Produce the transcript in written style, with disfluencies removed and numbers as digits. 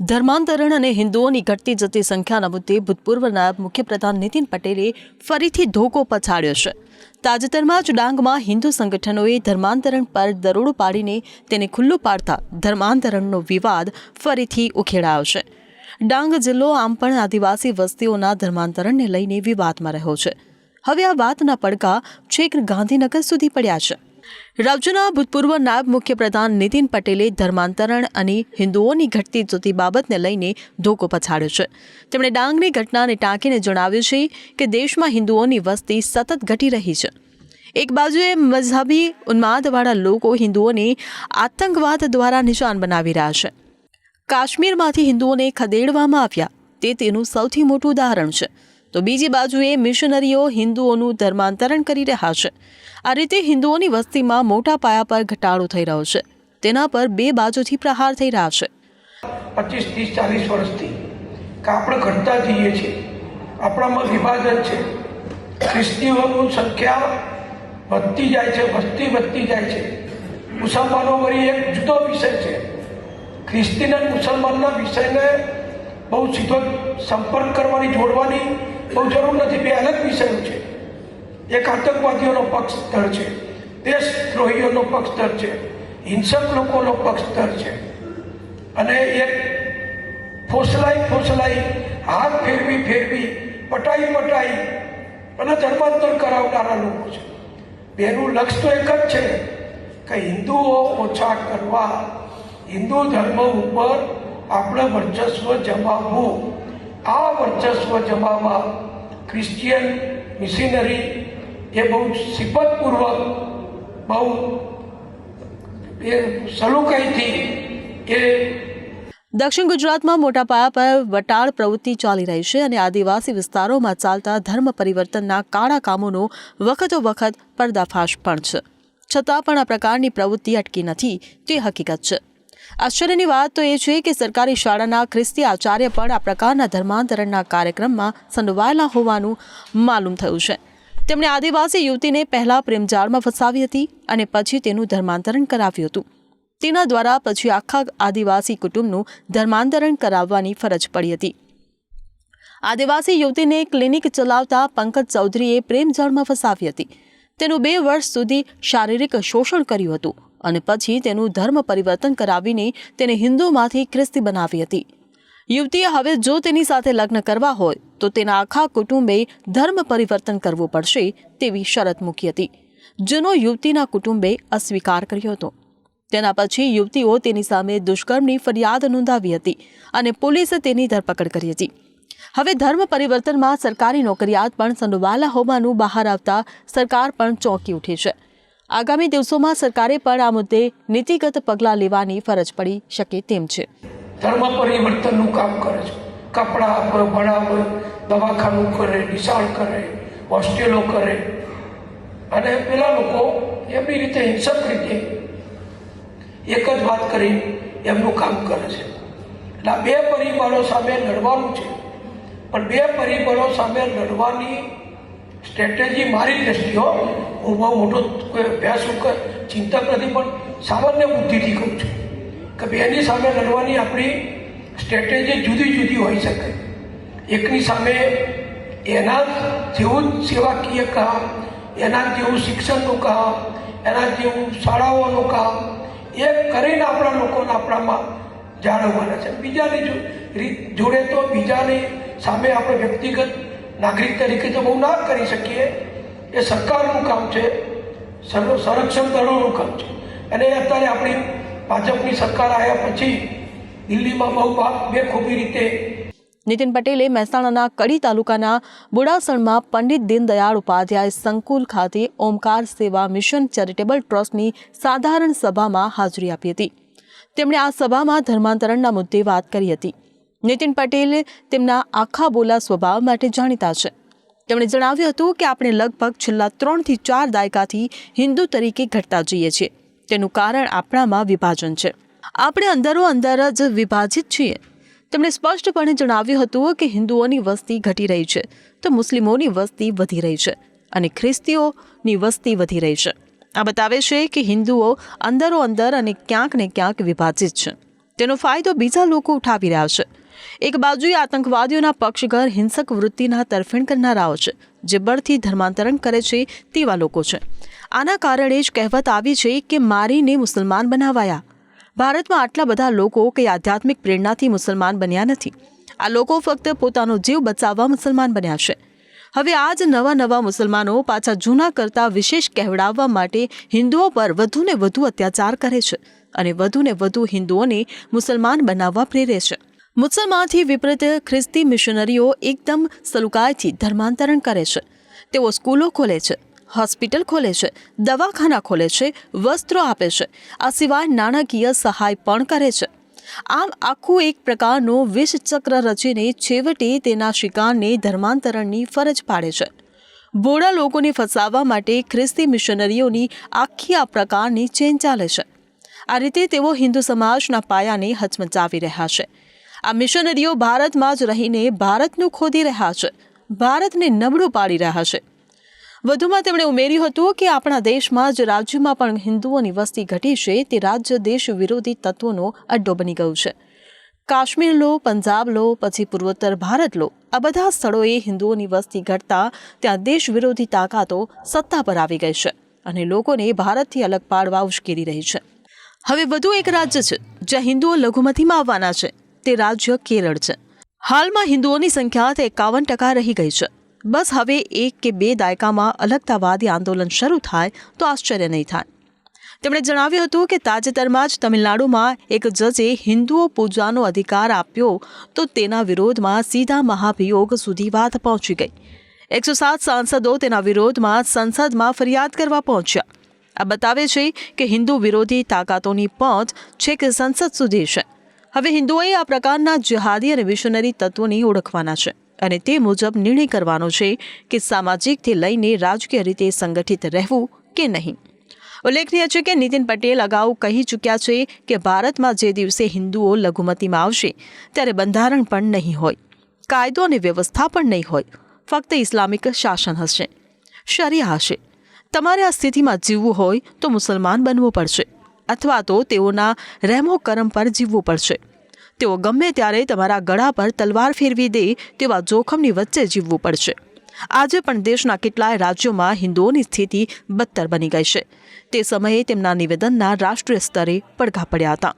ધર્માંતરણ અને હિન્દુઓની ઘટતી જતી સંખ્યાના મુદ્દે ભૂતપૂર્વ નાયબ મુખ્યપ્રધાન નીતિન પટેલે ફરીથી ધોકો પછાડ્યો છે। તાજેતરમાં જ ડાંગમાં હિન્દુ સંગઠનોએ ધર્માંતરણ પર દરોડો પાડીને તેને ખુલ્લું પાડતા ધર્માંતરણનો વિવાદ ફરીથી ઉખેડાયો છે। ડાંગ જિલ્લો આમ પણ આદિવાસી વસ્તીઓના ધર્માંતરણને લઈને વિવાદમાં રહ્યો છે। હવે આ વાતના પડઘા છેક ગાંધીનગર સુધી પડ્યા છે। રાજ્યના ભૂતપૂર્વ નાયબ મુખ્યપ્રધાન નીતિન પટેલે ધર્માંતરણ અને હિન્દુઓની ઘટતી જતી બાબતને લઈને ધોકો પછાડ્યો છે। તેમણે ડાંગની ઘટનાને ટાંકીને જણાવ્યું છે કે દેશમાં હિન્દુઓની વસ્તી સતત ઘટી રહી છે। એક બાજુએ મઝહબી ઉન્માદવાળા લોકો હિન્દુઓને આતંકવાદ દ્વારા નિશાન બનાવી રહ્યા છે। કાશ્મીરમાંથી હિન્દુઓને ખદેડવામાં આવ્યા તે તેનું સૌથી મોટું ઉદાહરણ છે। તો બીજી બાજુએ મિશનરીઓ હિન્દુઓનું ધર્માંતરણ કરી રહ્યા છે। આ રીતે હિન્દુઓની વસ્તીમાં મોટા પાયા પર ઘટાડો થઈ રહ્યો છે। તેના પર બે બાજુથી પ્રહાર થઈ રહ્યા છે। 25, 30, 40 વર્ષથી કે આપણે ઘટતા જઈએ છીએ, આપણામાં વિભાજન છે, ખ્રિસ્તીઓની સંખ્યા વધતી જાય છે, વસ્તી વધતી જાય છે। મુસલમાનો વળી એક જુદો વિષય છે। ખ્રિસ્તી અને મુસલમાનના વિષયને બહુ સીધો સંપર્ક કરવાની, જોડવાની બહુ જરૂર નથી। બે અલગ વિષયો છે। એક આતંકવાદીઓનો પક્ષધર છે, દેશદ્રોહીઓનો પક્ષધર છે, હિંસક લોકોનો પક્ષધર છે, અને એક ફોસલાઈ હાથ ફેરવી પટાઈ અને ધર્માંતર કરાવનારા લોકો છે। બેનું લક્ષ્ય તો એક જ છે કે હિન્દુઓ ઓછા કરવા, હિન્દુ ધર્મ ઉપર આપણે વર્ચસ્વ જમાવવું। આ વર્ચસ્વ જમાવવા ક્રિશ્ચિયન મિશનરી એ બહુ સિફતપૂર્વક, બહુ સલુકાઈથી એ દક્ષિણ ગુજરાતમાં મોટા પાયા પર વટાળ પ્રવૃત્તિ ચાલી રહી છે અને આદિવાસી વિસ્તારોમાં ચાલતા ધર્મ પરિવર્તનના કાળા કામોનો વખત પર્દાફાશ પણ છે। છતાં પણ આ પ્રકારની પ્રવૃત્તિ અટકી નથી તે હકીકત છે। આશ્ચર્યની વાત તો એ છે કે સરકારી શાળાના ખ્રિસ્તી આચાર્ય પણ આ પ્રકારના ધર્માંતરણના કાર્યક્રમમાં સંડોવાયેલા હોવાનું માલુમ થયું છે। તેમણે આદિવાસી યુવતીને પહેલા પ્રેમજાળમાં ફસાવી હતી અને પછી તેનું ધર્માંતરણ કરાવ્યું હતું। તેના દ્વારા પછી આખા આદિવાસી કુટુંબનું ધર્માંતરણ કરાવવાની ફરજ પડી હતી। આદિવાસી યુવતીને ક્લિનિક ચલાવતા પંકજ ચૌધરીએ પ્રેમજાળમાં ફસાવી હતી। તેનું 2 વર્ષ સુધી શારીરિક શોષણ કર્યું હતું અને પછી તેનું ધર્મ પરિવર્તન કરાવીને તેને હિન્દુમાંથી ખ્રિસ્તી બનાવી હતી। યુવતીએ હવે જો તેની સાથે લગ્ન કરવા હોય તો તેના આખા કુટુંબે ધર્મ પરિવર્તન કરવું પડશે તેવી શરત મૂકી હતી, જેનો યુવતીના કુટુંબે અસ્વીકાર કર્યો હતો। તેના પછી યુવતીઓ તેની સામે દુષ્કર્મની ફરિયાદ નોંધાવી હતી અને પોલીસે તેની ધરપકડ કરી હતી। હવે ધર્મ પરિવર્તનમાં સરકારી નોકરિયાત પણ સંડોવાયેલા હોવાનું બહાર આવતા સરકાર પણ ચોંકી ઉઠી છે। આગામી દિવસોમાં સરકારે પણ આ મુદ્દે નીતિગત પગલાં લેવાની ફરજ પડી શકે તેમ છે। ધર્મ પરિવર્તનનું કામ કરે છે। કપડાં આપે, ભણાવે, દવાખાનું કરે, નિશાળ કરે, હોસ્ટેલો કરે, અને પેલા લોકો એમની રીતે હિંસક રીતે એક જ વાત કરી એમનું કામ કરે છે। એટલે આ બે પરિબળો સામે લડવાનું છે, પણ બે પરિબળો સામે લડવાની સ્ટ્રેટેજી મારી દ્રષ્ટિઓ, હું બહુ મોટો કોઈ અભ્યાસ ચિંતક નથી, પણ સામાન્ય બુદ્ધિથી કહું છું કે બેની સામે લડવાની આપણી સ્ટ્રેટેજી જુદી હોઈ શકે। એકની સામે એના જેવું સેવાકીય કામ, એના જેવું શિક્ષણનું કામ, એના જેવું શાળાઓનું કામ એ કરીને આપણા લોકોને આપણામાં જાળવવાના છે। બીજાની જોડે તો બીજાની સામે આપણે વ્યક્તિગત નાગરિક તરીકે તો બહુ ના કરી શકીએ। એ સરકારનું કામ છે, સંરક્ષણ દળોનું કામ છે। અને અત્યારે આપણી ભાજપની સરકાર આવ્યા પછી દિલ્હીમાં બહુ બેખૂબી રીતે નીતિન પટેલે મહેસાણાના કડી તાલુકાના બુડાસણમાં પંડિત દીનદયાળ ઉપાધ્યાય સંકુલ ખાતે ઓમકાર સેવા મિશન ચેરિટેબલ ટ્રસ્ટની સાધારણ સભામાં હાજરી આપી હતી। તેમણે આ સભામાં ધર્માંતરણના મુદ્દે વાત કરી હતી। નીતિન પટેલ તેમના આખા બોલા સ્વભાવ માટે જાણીતા છે। તેમણે જણાવ્યું હતું કે આપણે લગભગ છેલ્લા 3 થી 4 દાયકાથી હિન્દુ તરીકે ઘટતા જઈએ છીએ। તેનું કારણ આપણામાં વિભાજન છે। આપણે અંદરો-અંદર જ વિભાજિત છીએ। તેમણે સ્પષ્ટપણે જણાવ્યું હતું કે હિન્દુઓની વસ્તી ઘટી રહી છે તો મુસ્લિમોની વસ્તી વધી રહી છે અને ખ્રિસ્તીઓની વસ્તી વધી રહી છે। આ બતાવે છે કે હિન્દુઓ અંદરો-અંદર અને ક્યાંક ને ક્યાંક વિભાજિત છે। તેનો ફાયદો બીજા લોકો ઉઠાવી રહ્યા છે. એક બાજુએ આતંકવાદીઓના પક્ષઘર હિંસક વૃત્તિના તરફેણ કરનારાઓ છે, જે બળથી ધર્માંતરણ કરે છે તેવા લોકો છે. આના કારણે જ કહેવત આવી છે કે મારીને મુસલમાન બનાવાયા. ભારતમાં આટલા બધા લોકો કઈ આધ્યાત્મિક પ્રેરણાથી મુસલમાન બન્યા નથી. આ લોકો ફક્ત પોતાનો જીવ બચાવવા મુસલમાન બન્યા છે. હવે આ જ નવા મુસલમાનો પાછા જૂના કરતાં વિશેષ કહેવડાવવા માટે હિન્દુઓ પર વધુને વધુ અત્યાચાર કરે છે અને વધુને વધુ હિન્દુઓને મુસલમાન બનાવવા પ્રેરે છે. મુસલમાનથી વિપરીત ખ્રિસ્તી મિશનરીઓ એકદમ સલુકાઈથી ધર્માંતરણ કરે છે. તેઓ સ્કૂલો ખોલે છે, હોસ્પિટલ ખોલે છે, દવાખાના ખોલે છે, વસ્ત્રો આપે છે. આ સિવાય નાણાકીય સહાય પણ કરે છે. આમ આખું એક પ્રકારનો વિષચક્ર રચીને છેવટે તેના શિકારને ધર્માંતરણની ફરજ પાડે છે. ભોળા લોકોને ફસાવવા માટે ખ્રિસ્તી મિશનરીઓની આખી આ પ્રકારની ચેન ચાલે છે. આ રીતે તેઓ હિન્દુ સમાજના પાયાને હચમચાવી રહ્યા છે. આ મિશનરીઓ ભારતમાં જ રહીને ભારતનું ખોદી રહ્યા છે, ભારતને નબળું પાડી રહ્યા છે. વધુમાં તેમણે ઉમેર્યું હતું કે આપણા દેશમાં જ રાજ્યમાં પણ હિન્દુઓની વસ્તી ઘટી છે તે રાજ્ય દેશ વિરોધી તત્વોનો અડ્ડો બની ગયું છે. કાશ્મીર લો, પંજાબ લો, પછી પૂર્વોત્તર ભારત લો, આ બધા સ્થળોએ હિન્દુઓની વસ્તી ઘટતા ત્યાં દેશ વિરોધી તાકાતો સત્તા પર આવી ગઈ છે અને લોકોને ભારતથી અલગ પાડવા ઉશ્કેરી રહી છે. હવે વધુ એક રાજ્ય છે જ્યાં હિન્દુઓ લઘુમતીમાં આવવાના છે. તે રાજ્ય કેરળ છે. હાલમાં હિન્દુઓની સંખ્યા 51% રહી ગઈ છે. બસ હવે 1 કે 2 દાયકામાં અલગતાવાદી આંદોલન શરૂ થાય તો આશ્ચર્ય નહીં થાય. તેમણે જણાવ્યું હતું કે તાજેતરમાં જ તમિલનાડુમાં એક જજે હિન્દુઓ પૂજાનો અધિકાર આપ્યો તો તેના વિરોધમાં સીધા મહાભિયોગ સુધી વાત પહોંચી ગઈ. 107 સાંસદો તેના વિરોધમાં સંસદમાં ફરિયાદ કરવા પહોંચ્યા. આ બતાવે છે કે હિન્દુ વિરોધી તાકાતોની પહોંચ છેક સંસદ સુધી છે. હવે હિન્દુઓએ આ પ્રકારના જિહાદી અને મિશનરી તત્વોને ઓળખવાના છે અને તે મુજબ નિર્ણય કરવાનો છે કે સામાજિકથી લઈને રાજકીય રીતે સંગઠિત રહેવું કે નહીં. ઉલ્લેખનીય છે કે નીતિન પટેલ અગાઉ કહી ચૂક્યા છે કે ભારતમાં જે દિવસે હિન્દુઓ લઘુમતીમાં આવશે ત્યારે બંધારણ પણ નહીં હોય, કાયદો અને વ્યવસ્થા પણ નહીં હોય, ફક્ત ઇસ્લામિક શાસન હશે, શરિયા હશે. તમારે આ સ્થિતિમાં જીવવું હોય તો મુસલમાન બનવું પડશે અથવા તો તેઓના રહેમો કરમ પર જીવવું પડશે. તેઓ ગમે ત્યારે તમારા ગળા પર તલવાર ફેરવી દે તેવા જોખમની વચ્ચે જીવવું પડશે. આજે પણ દેશના કેટલાય રાજ્યોમાં હિન્દુઓની સ્થિતિ બદતર બની ગઈ છે. તે સમયે તેમના નિવેદનના રાષ્ટ્રીય સ્તરે પડઘા પડ્યા હતા.